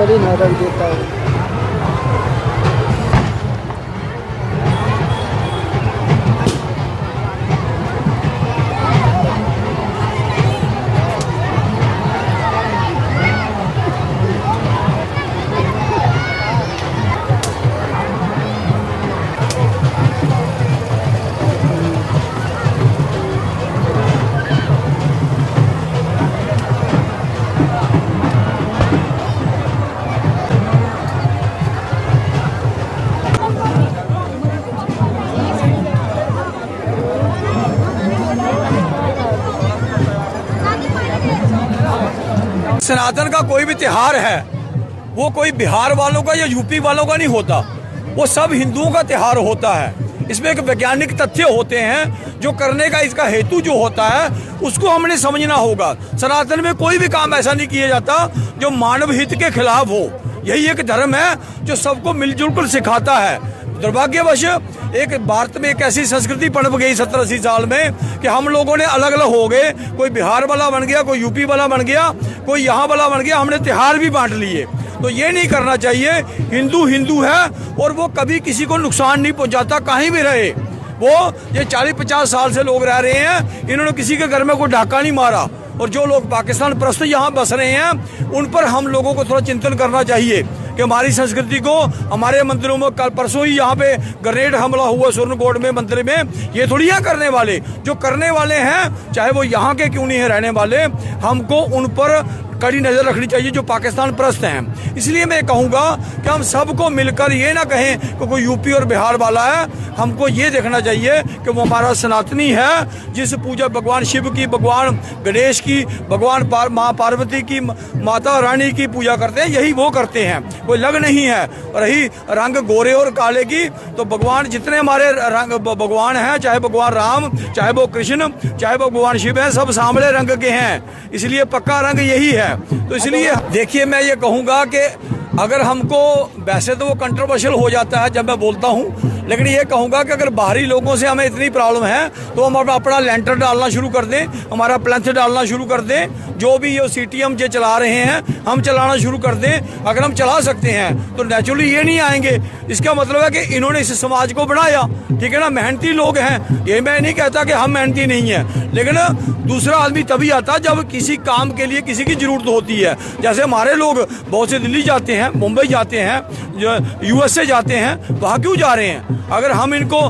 कभी न रख देता हूँ। सनातन का कोई भी त्योहार है वो कोई बिहार वालों का या यूपी वालों का नहीं होता, वो सब हिंदुओं का त्योहार होता है। इसमें एक वैज्ञानिक तथ्य होते हैं जो करने का इसका हेतु जो होता है उसको हमने समझना होगा। सनातन में कोई भी काम ऐसा नहीं किया जाता जो मानव हित के खिलाफ हो। यही एक धर्म है जो सबको मिलजुल कर सिखाता है। दुर्भाग्यवश एक भारत में एक ऐसी संस्कृति पनप गई 70-80 साल में कि हम लोगों ने अलग अलग हो गए, कोई बिहार वाला बन गया, कोई यूपी वाला बन गया, कोई यहाँ वाला बन गया, हमने त्योहार भी बांट लिए। तो ये नहीं करना चाहिए। हिंदू हिंदू है और वो कभी किसी को नुकसान नहीं पहुंचाता, कहीं भी रहे वो। ये 40-50 साल से लोग रह रहे हैं, इन्होंने किसी के घर में कोई डाका नहीं मारा। और जो लोग पाकिस्तान परस्त यहाँ बस रहे हैं उन पर हम लोगों को थोड़ा चिंतन करना चाहिए कि हमारी संस्कृति को हमारे मंदिरों में कल परसों ही यहाँ पे ग्रेनेड हमला हुआ स्वर्णकोट में मंदिर में, ये थोड़ी है करने वाले। जो करने वाले हैं चाहे वो यहाँ के क्यों नहीं है रहने वाले, हमको उन पर कड़ी नजर रखनी चाहिए जो पाकिस्तान परस्त हैं। इसलिए मैं कहूँगा कि हम सबको मिलकर ये ना कहें कि कोई यूपी और बिहार वाला है, हमको ये देखना चाहिए कि वो हमारा सनातनी है जिस पूजा भगवान शिव की, भगवान गणेश की, भगवान माँ पार्वती की, माता रानी की पूजा करते हैं, यही वो करते हैं, कोई लग नहीं है। रही रंग गोरे और काले की, तो भगवान जितने हमारे रंग भगवान हैं, चाहे भगवान राम, चाहे वो कृष्ण, चाहे वो भगवान शिव हैं, सब सांवले रंग के हैं। इसलिए पक्का रंग यही है। तो इसलिए देखिए मैं ये कहूँगा कि अगर हमको, वैसे तो वो कंट्रोवर्शियल हो जाता है जब मैं बोलता हूँ, लेकिन ये कहूँगा कि अगर बाहरी लोगों से हमें इतनी प्रॉब्लम है तो हम अपना लेंटर डालना शुरू कर दें, हमारा प्लेंथ डालना शुरू कर दें। जो भी ये सीटीएम जो चला रहे हैं हम चलाना शुरू कर दें। अगर हम चला सकते हैं तो नेचुरली ये नहीं आएंगे। इसका मतलब है कि इन्होंने इस समाज को बनाया, ठीक है ना, मेहनती लोग हैं। ये मैं नहीं कहता कि हम मेहनती नहीं हैं, लेकिन दूसरा आदमी तभी आता जब किसी काम के लिए किसी की जरूरत होती है। जैसे हमारे लोग बहुत से दिल्ली जाते हैं, मुंबई जाते हैं, यूएसए जाते हैं, वहाँ क्यों जा रहे हैं? अगर हम इनको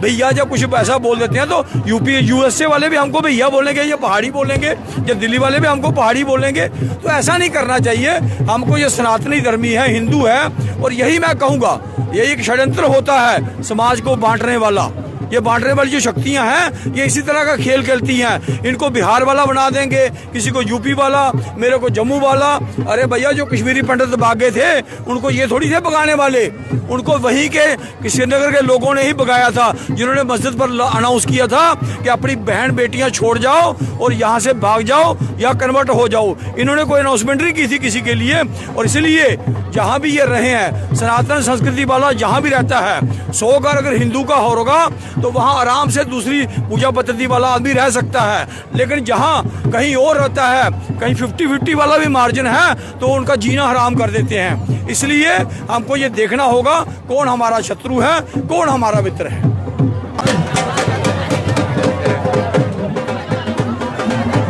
भैया जब कुछ पैसा बोल देते हैं तो यूपी यूएसए वाले भी हमको भैया बोलेंगे, या पहाड़ी बोलेंगे, या दिल्ली वाले भी हमको पहाड़ी बोलेंगे। तो ऐसा नहीं करना चाहिए। हमको ये सनातनी धर्मी है, हिंदू है, और यही मैं कहूँगा ये एक षड्यंत्र होता है समाज को बांटने वाला। ये बांटने वाली जो शक्तियां हैं ये इसी तरह का खेल खेलती हैं। इनको बिहार वाला बना देंगे, किसी को यूपी वाला, मेरे को जम्मू वाला। अरे भैया जो कश्मीरी पंडित भागे थे उनको ये थोड़ी थे भगाने वाले, उनको वहीं के श्रीनगर के लोगों ने ही भगाया था, जिन्होंने मस्जिद पर अनाउंस किया था कि अपनी बहन बेटियां छोड़ जाओ और यहाँ से भाग जाओ या कन्वर्ट हो जाओ। इन्होंने कोई अनाउंसमेंट नहीं की थी किसी के लिए। और इसलिए जहाँ भी ये रहे हैं, सनातन संस्कृति वाला जहाँ भी रहता है, 100 घर अगर हिंदू का होगा तो वहाँ आराम से दूसरी पूजा पद्धति वाला आदमी रह सकता है। लेकिन जहाँ कहीं और रहता है, कहीं 50-50 वाला भी मार्जिन है, तो उनका जीना हराम कर देते हैं। इसलिए हमको ये देखना होगा कौन हमारा शत्रु है, कौन हमारा मित्र है।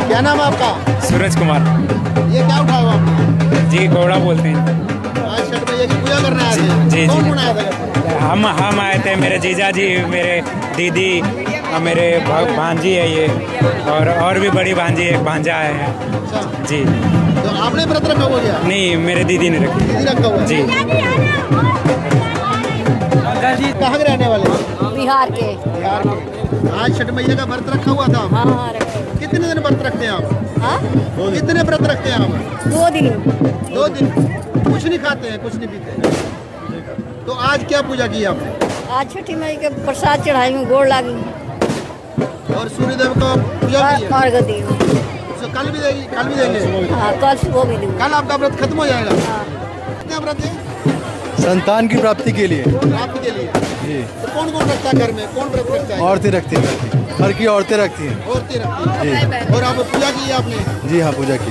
क्या नाम है आपका? सूरज कुमार। ये क्या उठाए हो आप? जी गौड़ा बोलते हैं। आज छठ मैया की पूजा करने आए थे? जी कौन जी कौन आया था? हम आए थे, मेरे जीजा जी, मेरे दीदी और मेरे भांजी है ये, और भी बड़ी भांजी एक भांजा है। अच्छा। जी। तो आपने व्रत रखा हुआ क्या? नहीं, मेरे दीदी ने रखी। दीदी रखा हुआ है? जी। कहाँ के रहने वाले? बिहार के। बिहार के। आज छठ मैया का व्रत रखा हुआ था? हाँ हाँ रखे। कितने दिन व्रत रखते हैं आप? हाँ? कितने व्रत रखते हैं आप? 2 दिन। 2 दिन। कुछ नहीं खाते हैं, कुछ नहीं पीते? तो आज क्या पूजा की आपने? आज छठी मई के प्रसाद चढ़ाई में गोड़ लागी और सूर्यदेव का पूजा की है? अर्घ दी। तो कल भी देगी? कल भी देंगे? हाँ कल सुबह भी दूँ। कल आपका व्रत खत्म हो जाएगा? हाँ। कितना व्रत है? संतान की प्राप्ति के लिए। प्राप्ति के लिए? जी। तो कौन कौन रखता है घर में? कौन व्रत रखता है? औरतें रखती हैं, घर की औरतें रखती हैं। औरतें रखती हैं। और आप पूजा की है आपने? जी हाँ, पूजा की।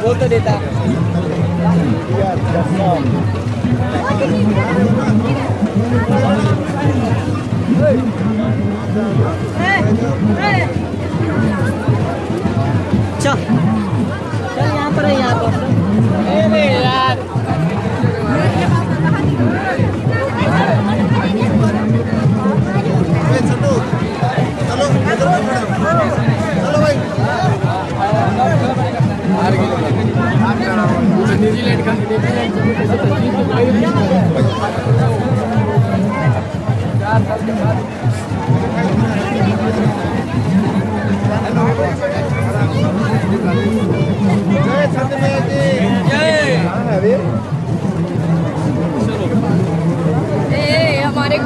बोल तो देता। चल चल यहाँ पर है, यहाँ पर। अरे यार चलो चलो चलो भाई। हमारे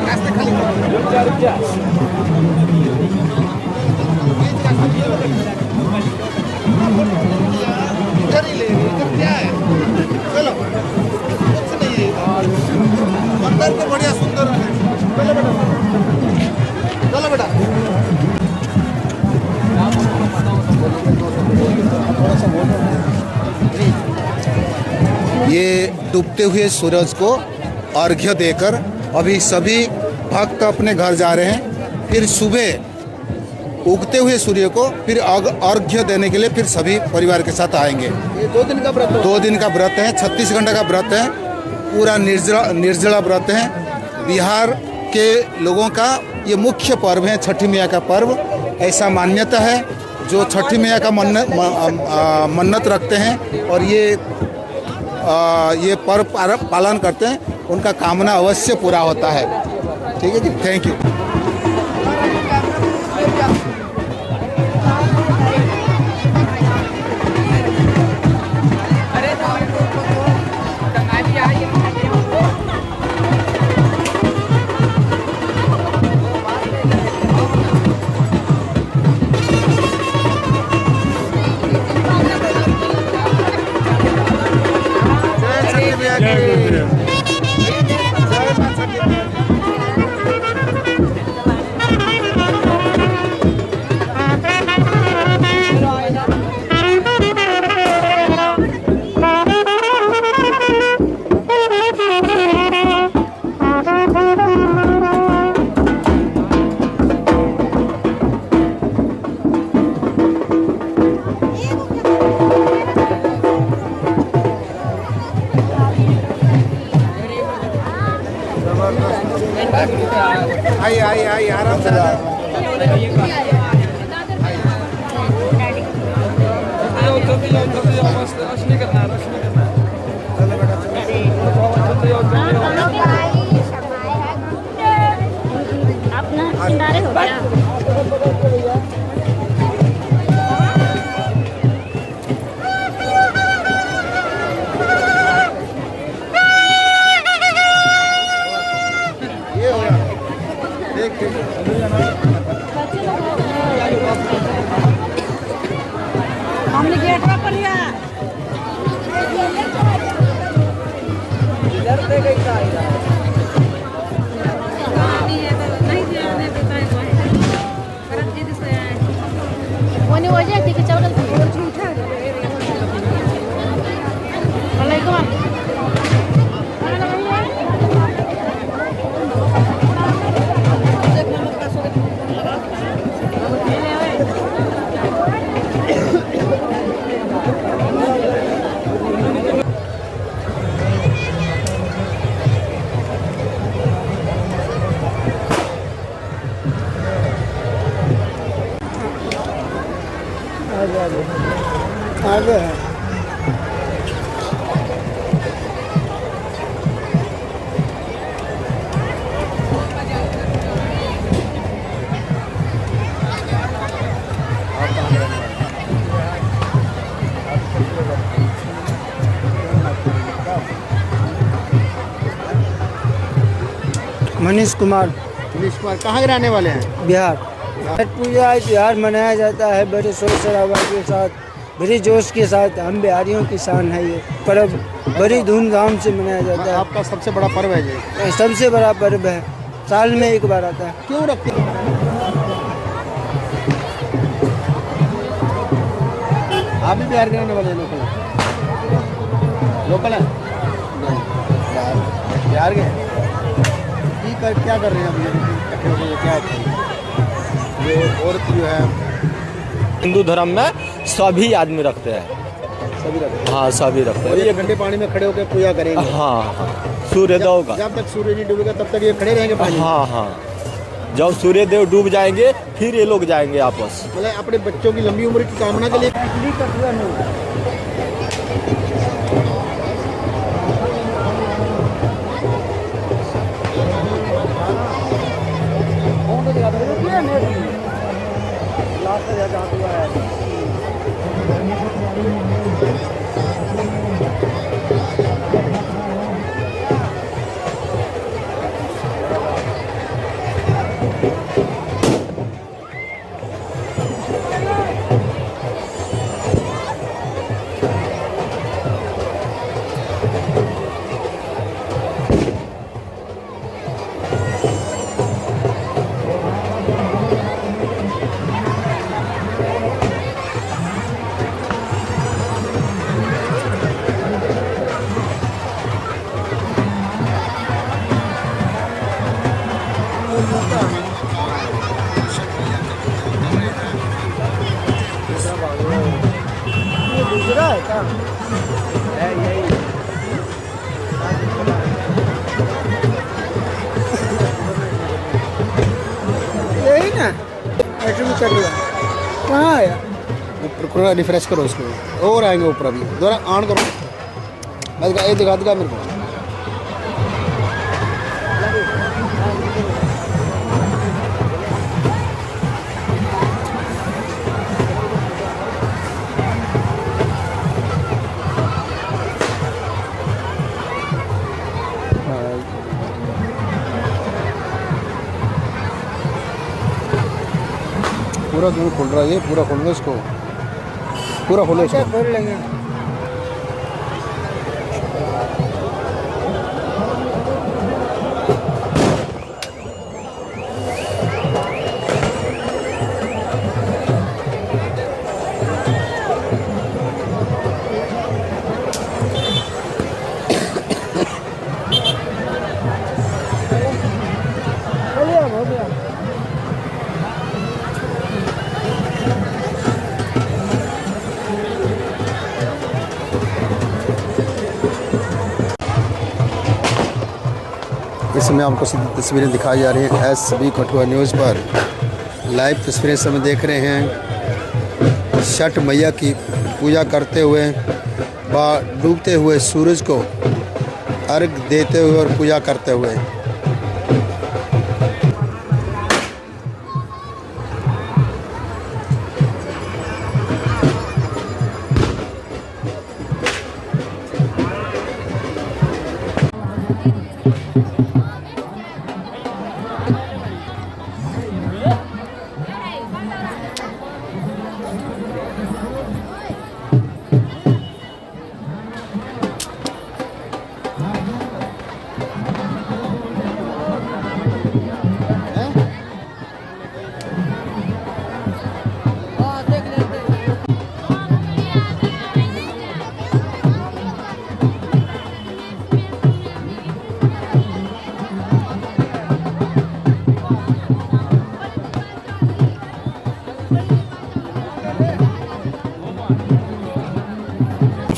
रास्ते खाली इधर ही ले इधर क्या है। चलो कुछ नहीं है अंदर तो बढ़िया सुंदर है। चलो बेटा चलो बेटा। ये डूबते हुए सूरज को अर्घ्य देकर अभी सभी भक्त अपने घर जा रहे हैं। फिर सुबह उगते हुए सूर्य को फिर अर्घ्य देने के लिए फिर सभी परिवार के साथ आएंगे। ये 2 दिन का व्रत। 2 दिन का व्रत है, 36 घंटे का व्रत है, पूरा निर्जला व्रत है। बिहार के लोगों का ये मुख्य पर्व है, छठी मैया का पर्व। ऐसा मान्यता है जो छठी मैया का मन्नत रखते हैं और ये पर्व पालन करते हैं, उनका कामना अवश्य पूरा होता है। ठीक है जी, थैंक यू। आइए आराम से। अपना किनारे हो गया। हमने गेट पर लिया इधर पे गई था कोणी वजह थी कि चवल आगे है। मनीष कुमार, मनीष कुमार कहाँ के रहने वाले हैं? बिहार। छठ पूजा त्योहार मनाया जाता है बड़े शोर शराबा के साथ, बड़ी जोश के साथ। हम बिहारियों की शान है ये पर्व, बड़ी धूमधाम से मनाया जाता है। आपका सबसे बड़ा पर्व है ये? सबसे बड़ा पर्व है, साल में एक बार आता है। क्यों रखते हैं? आप भी बिहार के रहने वाले हैं? लोकल है? नहीं, बिहार के क्या कर रहे हैं अभी? क्या ये औरत जो है हिंदू धर्म में सभी आदमी रखते हैं, सभी रखते हैं? हाँ सभी रखते हैं। ये ठंडे पानी में खड़े होकर पूजा करेंगे? हाँ हाँ, सूर्यदेव का जब तक सूर्य नहीं डूबेगा तब तक ये खड़े रहेंगे पानी? हाँ हाँ, जब सूर्यदेव डूब जाएंगे फिर ये लोग जाएंगे आपस। मतलब अपने बच्चों की लंबी उम्र की कामना के लिए। यही ना कहाँ आया? पूरा रिफ्रेश करो उसको और आएंगे ऊपर। अभी दोबारा ऑन करो, बस ये दिखा मेरे को। पूरा क्यों खोल रहा है ये? पूरा खोल लो इसको, पूरा खोलो इसको। खोल लेंगे। इस समय आपको सीधी तस्वीरें दिखाई जा रही हैं SB कठुआ न्यूज़ पर। लाइव तस्वीरें समय देख रहे हैं छठ मैया की पूजा करते हुए व डूबते हुए सूरज को अर्घ देते हुए और पूजा करते हुए।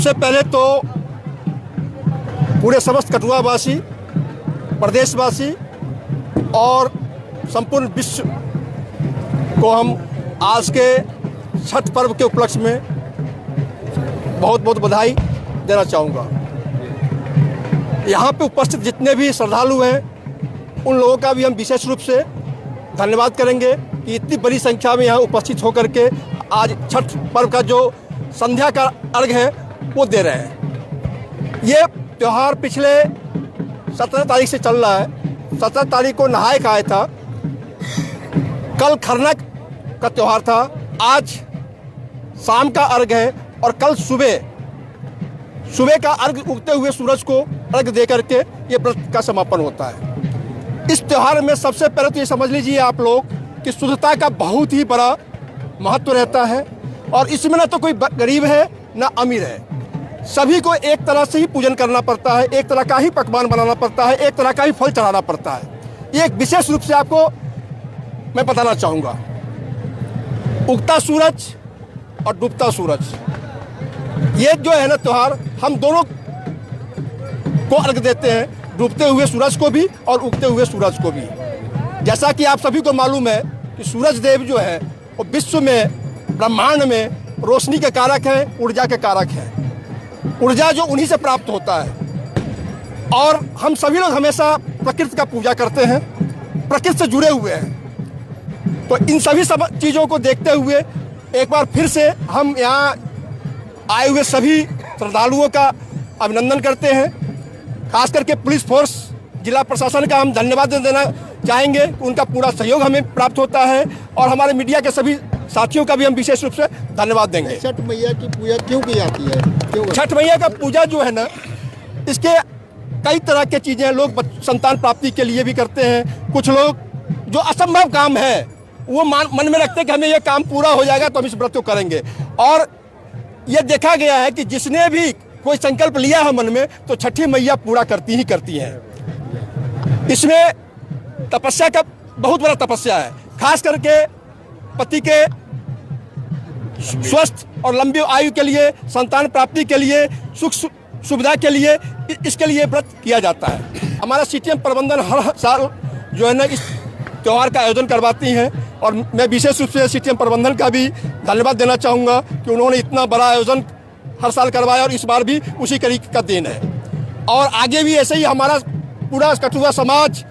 सबसे पहले तो पूरे समस्त कठुआवासी, प्रदेशवासी और संपूर्ण विश्व को हम आज के छठ पर्व के उपलक्ष्य में बहुत बहुत बधाई देना चाहूँगा। यहाँ पे उपस्थित जितने भी श्रद्धालु हैं उन लोगों का भी हम विशेष रूप से धन्यवाद करेंगे कि इतनी बड़ी संख्या में यहाँ उपस्थित होकर के आज छठ पर्व का जो संध्या का अर्घ है वो दे रहे हैं। ये त्यौहार पिछले 17 तारीख से चल रहा है। 17 तारीख को नहाए खाए था, कल खरना का त्यौहार था, आज शाम का अर्घ है और कल सुबह का अर्घ उगते हुए सूरज को अर्घ दे करके ये व्रत का समापन होता है। इस त्यौहार में सबसे पहले तो ये समझ लीजिए आप लोग कि शुद्धता का बहुत ही बड़ा महत्व रहता है और इसमें ना तो कोई गरीब है ना अमीर है, सभी को एक तरह से ही पूजन करना पड़ता है, एक तरह का ही पकवान बनाना पड़ता है, एक तरह का ही फल चढ़ाना पड़ता है। ये एक विशेष रूप से आपको मैं बताना चाहूँगा। उगता सूरज और डूबता सूरज, ये जो है ना त्यौहार, हम दोनों को अर्घ देते हैं, डूबते हुए सूरज को भी और उगते हुए सूरज को भी। जैसा कि आप सभी को मालूम है कि सूरज देव जो है वो विश्व में, ब्रह्मांड में रोशनी के कारक हैं, ऊर्जा के कारक हैं। ऊर्जा जो उन्हीं से प्राप्त होता है और हम सभी लोग हमेशा प्रकृति का पूजा करते हैं, प्रकृति से जुड़े हुए हैं। तो इन सभी सब चीज़ों को देखते हुए एक बार फिर से हम यहाँ आए हुए सभी श्रद्धालुओं का अभिनंदन करते हैं। खास करके पुलिस फोर्स, जिला प्रशासन का हम धन्यवाद देना चाहेंगे, उनका पूरा सहयोग हमें प्राप्त होता है और हमारे मीडिया के सभी साथियों का भी हम विशेष रूप से धन्यवाद देंगे। छठ मैया की पूजा क्यों की जाती है? क्यों? छठ मैया का पूजा जो है ना, इसके कई तरह के चीज़ें लोग संतान प्राप्ति के लिए भी करते हैं। कुछ लोग जो असंभव काम है वो मन में रखते हैं कि हमें ये काम पूरा हो जाएगा तो हम इस व्रत को करेंगे। और ये देखा गया है कि जिसने भी कोई संकल्प लिया है मन में तो छठी मैया पूरा करती ही करती हैं। इसमें तपस्या का बहुत बड़ा तपस्या है, खास करके पति के स्वस्थ और लंबी आयु के लिए, संतान प्राप्ति के लिए, सुख सुविधा के लिए, इसके लिए व्रत किया जाता है। हमारा सीटीएम प्रबंधन हर साल जो है ना इस त्यौहार का आयोजन करवाती हैं और मैं विशेष रूप से सीटीएम प्रबंधन का भी धन्यवाद देना चाहूँगा कि उन्होंने इतना बड़ा आयोजन हर साल करवाया और इस बार भी उसी तरीके का देन है। और आगे भी ऐसे ही हमारा पूरा कठुआ समाज,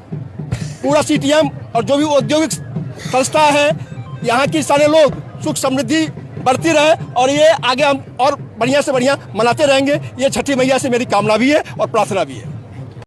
पूरा सीटीएम और जो भी औद्योगिक संस्था है, यहाँ के सारे लोग सुख समृद्धि बढ़ती रहे और ये आगे हम और बढ़िया से बढ़िया मनाते रहेंगे। ये छठी मैया से मेरी कामना भी है और प्रार्थना भी है।